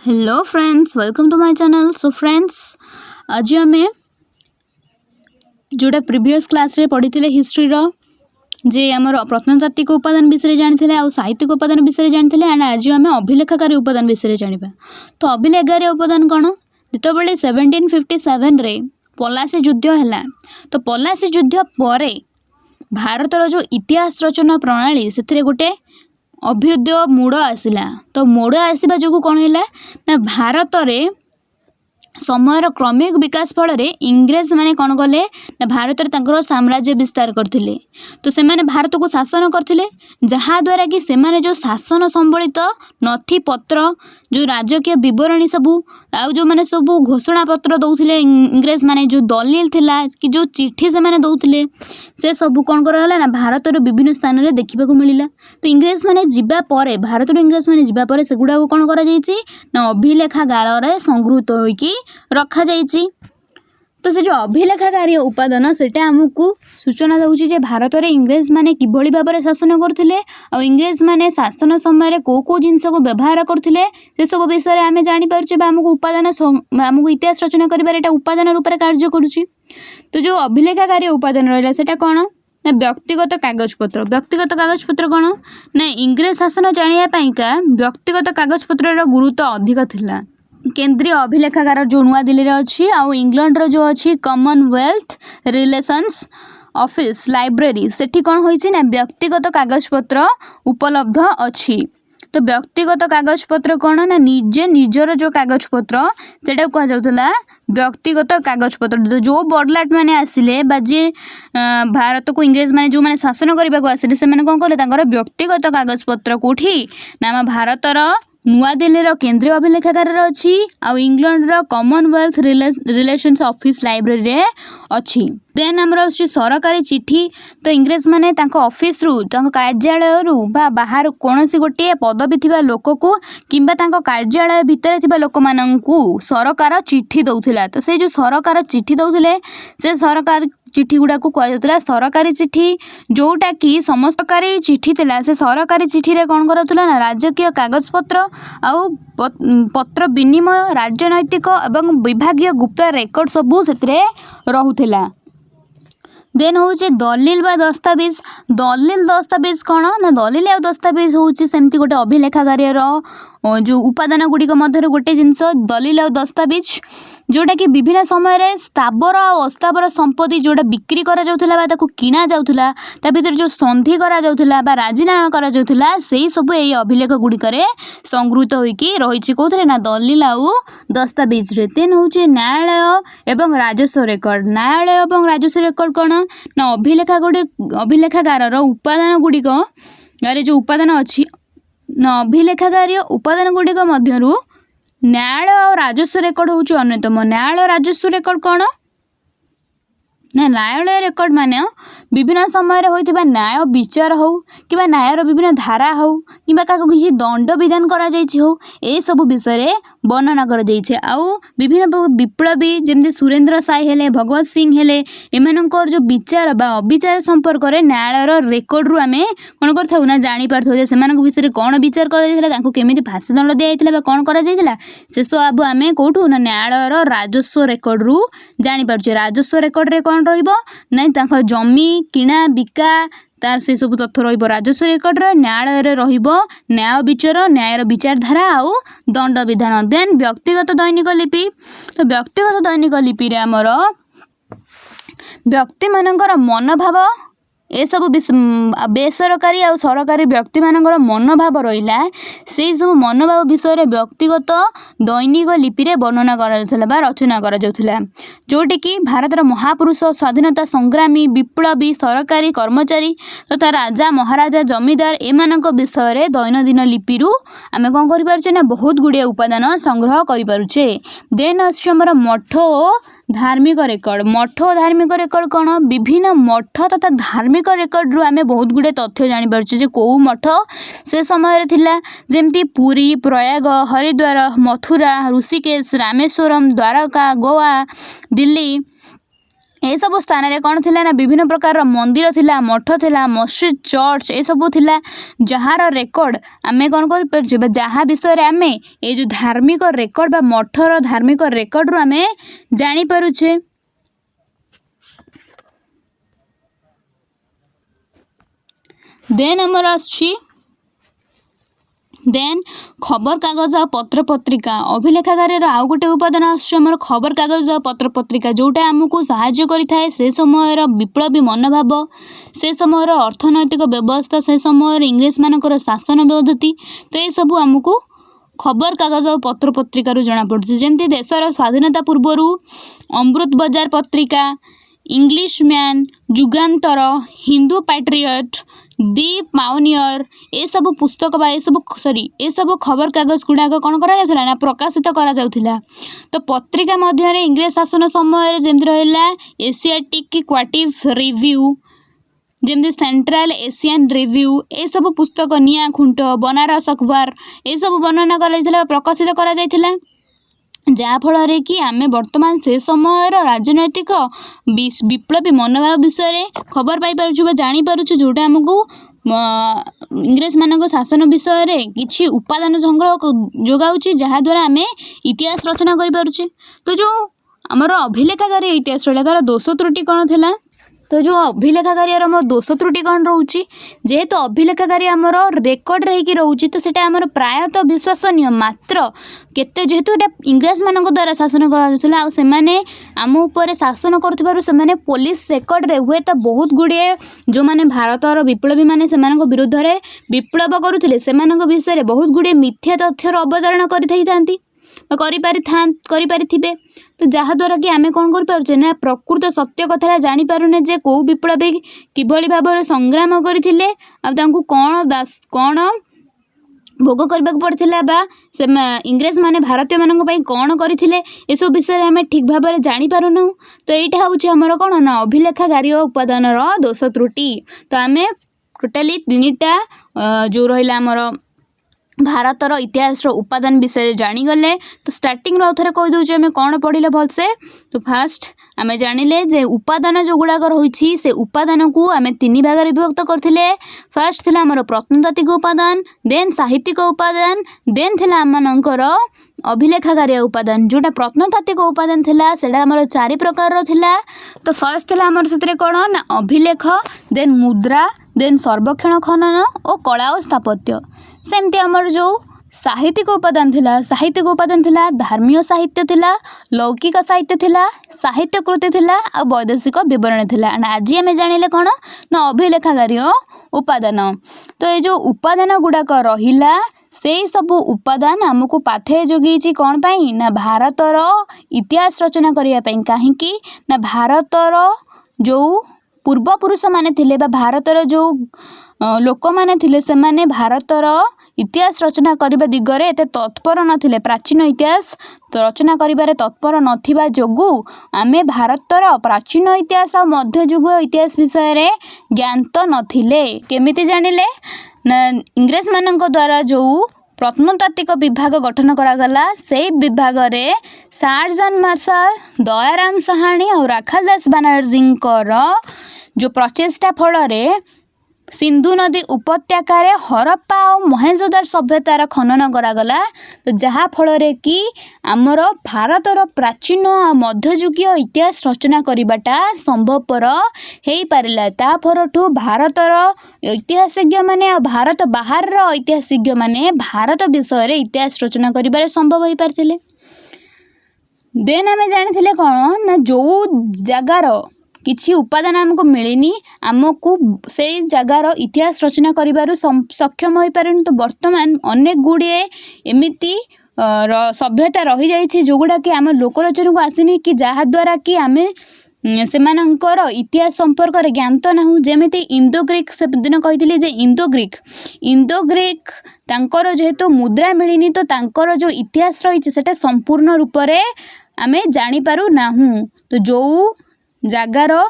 Hello friends, welcome to my channel. So friends, आज आम जोड़ा प्रीवियस क्लास रे पढ़ी थे हिस्ट्री रो जे आमर प्रत्नतात्विक उपादान विषय जानी आ साहित्यिक उपादान विषय जानी एंड आज आम अभिलेखाकारी उपादान विषय जाना। तो अभिलेखाकारी उपादान कौन? जितेबाला 1757 रे पलासी युद्ध है, तो पलासी युद्ध पर भारतर जो इतिहास रचना प्रणाली से गोटे अभ्युदय मोड़ आसला। तो मोड़ आसवा जो कौन है ना, भारत रे समयर क्रमिक विकास फल इंग्रेज माने कौन कले ना, भारत में साम्राज्य विस्तार करथिले। तो से माने भारत को शासन करथिले, जहाद्वारा कि से माने जो शासन संबलित नथी पत्र जो राजकीय विवरणी सबू आउ जो माने सबू घोषणा पत्र दौथिले इंग्रेज माने, जो दलील थिला कि जो चिट्ठी से माने दौथिले, से सबू कौन कराला ना भारत विभिन्न स्थान में देखा मिलला। तो इंग्रेज माने जिबा परे, भारत इंग्रेज माने जिबा परे सेगुड़ा कौन करा जायछि ना अभिलेखागार रे संगृहीत होइकी रखा जायछि। तो से जो अभिलेखागारी उपादान सेटा आमको सूचना दूसरी जे भारत में इंग्रेज माने किभली भाव में शासन करथिले आ इंग्रेज माने शासन समय को जिनस को व्यवहार करथिले से सब विषय आम जापर आमको उपादान आमको इतिहास रचना कर उपादान रूप में कार्य करुच्ची। तो जो अभिलेखागारी उपादान रहा सेटा कौन ना, व्यक्तिगत कागजपत्र। व्यक्तिगत कागजपत्र कौन ना, इंग्रेज शासन जानापा व्यक्तिगत कागजपत्र गुरुत्व अधिक थिला। केंद्रीय अभिलेखागार जो नुआ दिल्ली रे अच्छी आउ इंग्लैंड रो जो अच्छी कॉमनवेल्थ रिलेशंस ऑफिस लाइब्रेरी सेठी कौन होइछि ना, व्यक्तिगत कागजपत्र उपलब्ध अच्छी। तो व्यक्तिगत कागजपत्र कौन ना, निजे निजर जो कागजपत्र सेटा कह जाउतला व्यक्तिगत कागजपत्र। जो बड़लाट माने आसिले बा जे भारत को इंग्रेज माने जो माने शासन करबा को आसिले से माने कौन कले तांकर व्यक्तिगत कागजपत्र कोठी ना भारतर नुआ दिल्ली केंद्रीय अभिलेखागार अच्छी आउ England Commonwealth relations office library रे अच्छी। देन आमर सरकारी चिट्ठी। तो इंग्रेज माने तांको ऑफिस रु तांको कार्यालय रु बा बाहर कोनोसी गोटे पदवी थिबा लोक को किंबा तांको कार्यालय भितर थिबा लोक माननकु सरकार चिट्ठी दउथिला। तो से जो सरकार चिट्ठी दउथिले से सरकार चिट्ठी गुड़ा को कहुला सरकारी चिट्ठी, जोटा कि समस्तकारी चिट्ठी थिला। से सरकारी चिट्ठी रे कौन करुला ना, राजकीय कागजपत्र आउ पत्र विनिमय राजनैतिक एवं विभागीय गुप्त रेकर्ड सबू से रहुथिला। देन हूँ दलिल बा दस्तावेज। दलिल दस्तावेज कौन ना, दलिल आ दस्तावेज हूँ सेमती गोटे अभिलेखागार जो उपादान गुड़िक मध्य गोटे जिनस दलिल आ दस्तावेज, जोटा कि विभिन्न समय स्थावर और अस्थावर संपत्ति जोटा बिक्री करा जाउथला बा ताको किना जाउथला, ता भीतर जो संधि करा जाउथला बा राजीनामा करा जाउथला, सेही सब एई अभिलेख गुड़िक संगृहीत होइकी रहिछि कोथरे ना, दलिल आ दस्तावेज रे। देन होछि न्यायालय एवं राजस्व रेकर्ड। न्यायालय एवं राजस्व रेकर्ड कौन ना, अभिलेखागार उपादान गुड़िक जो उपादान अच्छी ना, अभिलेखागार उपादान गुड़िक मध्यरु न्यायालय और राजस्व रेकर्ड होउछि अन्यतम। न्यायालय राजस्व रेकर्ड कौन ना, न्यायालय रेकर्ड माने विभिन्न समय होइतिबा न्याय विचार हो कि न्यायर विभिन्न धारा हो कि किसी दंड विधान करा जाइछि हो, ए सब विषय वर्णना कर जाइछे। आउ विभिन्न विप्लवी जमती सुरेंद्र साय हेले, भगवत सिंह हेले, एमानकर जो विचार बा अविचार संपर्क रे न्यायालयर रेकर्ड रु आमे कोन करथाउ ना, जानि पारथौ जे सेमानक विषय कोन विचार करा जाइथिला, तांको केमिति फांसी दंड दिया जाइथिला बा कोन करा जाइथिला, से सब आमे कोठु ना न्यायालयर राजस्व रेकर्ड रु जानि पारछे। राजस्व रेकर्ड रे कोन रहिबो नै, तांकर जमी किना बिका तार से सब तथ्य रहिबो राजस्व रेकर्ड रे। न्यायालय रे रहिबो न्याय विचार, न्यायर विचारधारा आउ दंड विधान। देन व्यक्तिगत दैनिक लिपि। तो व्यक्तिगत दैनिक लिपि रे हमर व्यक्ति मानकर मनोभाव ए सब बेसरकारी आ सरकारी व्यक्ति मानकर मनोभाव रहिला, से सब मनोभाव विषय व्यक्तिगत दैनिक लिपि रे वर्णना करा बा रचना करा जाउथला, जोटी कि भारत महापुरुष, स्वाधीनता संग्रामी, विप्लवी, सरकारी कर्मचारी तथा राजा महाराजा जमीदार एमानक विषय रे दैनंदिन लिपि रु आमे कोन करि पारुछे ना, बहुत गुड़िया उपादान संग्रह करि पारुछे। देन अछि हमर मठ धार्मिक रेकर्ड। मठ और धार्मिक रेकर्ड कौन, विभिन्न मठ तथा धार्मिक रेकर्ड रु आमे बहुत गुड़े तथ्य जानि पारुछे जे को मठ से समय थिला, जेमती पुरी, प्रयाग, हरिद्वार, मथुरा, ऋषिकेश, रामेश्वरम, द्वारका, गोवा, दिल्ली ए सब स्थान रे कौन थिला ना विभिन्न प्रकार मंदिर थिला, मठ थिला, मस्जिद, चर्च ए सब थिला जहार रेकर्ड आमे कौन कर परछु बा जहा विषय रे आमे ए जो धार्मिक रेकर्ड बा मठर धार्मिक रेकर्ड रु आमे जानि परुछे। देन हमर आछि देन खबर कागज आ पत्र पत्रिका अभिलेखागार आउ गोटे उपादान आमर खबर कागज आ पत्र पत्रिका जोटा आमको साहाय्य करिथाए से समय विप्लवी मनोभाव से समय अर्थनैतिक व्यवस्था से समय इंग्रेज मानकर शासन पद्धति तो ये सब आमको खबर कागज और पत्र पत्रिका जना पड़ुछि। जेमती देशर स्वाधीनता पूर्वर Amrita Bazar Patrika, Englishman, Jugantar, Hindu Patriot, the Pioneer ए सब पुस्तक बा ए सब खबर कागज गुड़ाक कौन करा ना प्रकाशित करा जाउथिला। तो पत्रिका मध्य इंग्रेज शासन समय जेमती रहिला एशियाटिक क्वाटिव रिव्यू, जेमती सेंट्रल एशियन रिव्यू ए सब पुस्तक निया खुंट, बनारस अखबार ए सब वर्णना करा प्रकाशित करा जाइथिला। जहाँफल कि आमे वर्तमान से समय राजनैतिक विप्लवी मनोभाव विषय खबर पाई पारुछु बा जानी पारुछु जोटा आमको इंग्रेज मानक शासन विषय रे किछि उपादान संग्रह जोगाउछि जहाँद्वारा आमे इतिहास रचना करि पारुछे। तो जो आमर अभिलेखागारी इतिहास रहा तार दोष त्रुटि कौन थिला? तो जो अभिलेखागारी आमर दोष त्रुटि कौन रोचे जेहेतु अभिलेखागारी आमर रेकर्ड रही रोचे तो सेटा आमर प्रायतः विश्वसनीय मात्र केते जेहेतु इंग्रेज मानक द्वारा शासन करा से आम उपर शासन कर पुलिस रेकर्ड रे हुए तो बहुत गुड़े जो मैंने भारतर विप्लवी माने से विरुद्ध रे विप्लव करुथिले सेमानक विषय बहुत गुड़े मिथ्या तथ्यर अवधारणा करिथिबे। तो जहाँद्वारा कि आमे कौन कर ना प्रकृत सत्य कथा जानी पारुने जे कौ विप्लवी किभली भाव संग्राम करथिले आ तांकु कौन भोग करबाक पड़थिला बा से इंग्रेज माने भारतीय मानक पई कौन करथिले ए सब विषय रे आमे ठीक भाव जानी पारुनु। तो एटा होउछि हमर कौन ना अभिलेखागारी उपादान रो दोष त्रुटि। तो आमे टोटाली तीनटा जो रहिला हमर भारतर इतिहास उपादान विषय जानीगले। तो स्टार्टिंग रे कही दूचे आम कौन पढ़ले भलसे। तो फास्ट आम जानिले जे उपादान जो गुड़ाक रही से उपादान को आम तीन भाग विभक्त करथिले। फास्ट थिला हमर प्रत्नतात्विक उपादान, देन साहित्यिक उपादान, देन थिला आमनकर अभिलेखागारी उपादान। जोटा प्रत्नतात्विक उपादान थिला सेटा हमर 4 प्रकार रो थिला। तो फर्स्ट थिला हमर सेतरे कोन ना अभिलेख, देन मुद्रा, देन सर्वेक्षण खनन और कला और स्थापत्य। सेमती हमर जो साहित्यिक उपादान थिला धार्मिक साहित्य थिला, लौकिक साहित्य थिला, साहित्य कृति थिला और वैदेशिक विवरण थिला। आज आम जानिले कौन ना अभिलेखागारी उपादान। तो ये जो उपादान गुड़ाक रहिला से सब उपादान आमको पाथे जोगी कौन पाई ना भारतर इतिहास रचना करने कहीं ना भारतर जो पूर्वपुरुष माने थिले बा भारतर जो लोक माने थिले से माने भारतर इतिहास रचना करने दिगरे एते तत्पर नथिले। प्राचीन इतिहास तो रचना करिबारे तत्पर नथिबा जोगु आमे भारतर प्राचीन इतिहास और मध्ययुग इतिहास विषय रे ज्ञात नथिले। केमिति जानिले ना इंग्रेज मानक द्वारा जो प्रत्नतात्विक विभाग गठन करागला से विभाग रे सार्जन मार्शल, दयाराम साहानी और राखालदास बनर्जी जो प्रचेष्टा फल रे सिंधु नदी उपत्यकार हरप्पा और मोहेंजोदार सभ्यतार खनन करागला। तो जहाँ फल रे कि आमर भारतर प्राचीन और मध्ययुगीय इतिहास रचना करवाटा संभवपर हो पारा। ता परठू भारतर ऐतिहासिज्ञ माने भारत बाहर ऐतिहासिज्ञ माने भारत विषय रे इतिहास रचना करिबारे संभव हो पारथिले। देन आमे जानिथिले कौन ना जो जगार किछि उपादान आमको मिलनी आमको से जगार इतिहास रचना करिबारु सक्षम हो पारन। तो वर्तमान अनेक गुड़े एमिति सभ्यता रही जाइछि जोगुड़ा कि आम लोकलोचन को आसिनी कि जहाँ द्वारा कि आमे सेमानंकर इतिहास संपर्क रे ज्ञात नाहु। जेमिति इंडो ग्रीक से दिन कही जे इंडो ग्रीक तांकर जेहेतु मुद्रा मिलनी तो तांकर जो इतिहास रही सेटा संपूर्ण रूप से आमे जानी पारु नाहु। तो जो जगार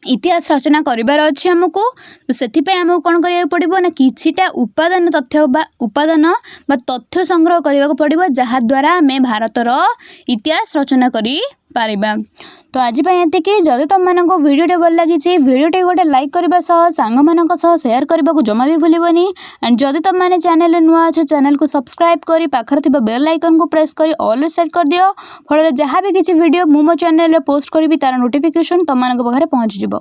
इतिहास रचना करिबार अछि हमको तो सेथिपय हमको कोन करिया पड़िबो ना किछिटा उपादान तथ्य संग्रह करबा पड़िबो जहाँ द्वारा आमे भारतर इतिहास रचना करि पारिबा। तो आज ये जदि तुम मानक भिडियो भल लगी भिडियो गोटे लाइक करने सांग मान सेयार करने को जमा भी भूलनी। एंड जदि तुम मैंने चैनल नुआ अच्छे चैनल को सब्सक्राइब कर पाखर बेल आइकन को प्रेस कर ऑल सेट कर दियो। फल जहाँ भी किसी वीडियो मो चैनल पोस्ट करी तार नोटिफिकेशन तुम मान पाखे पहुँच।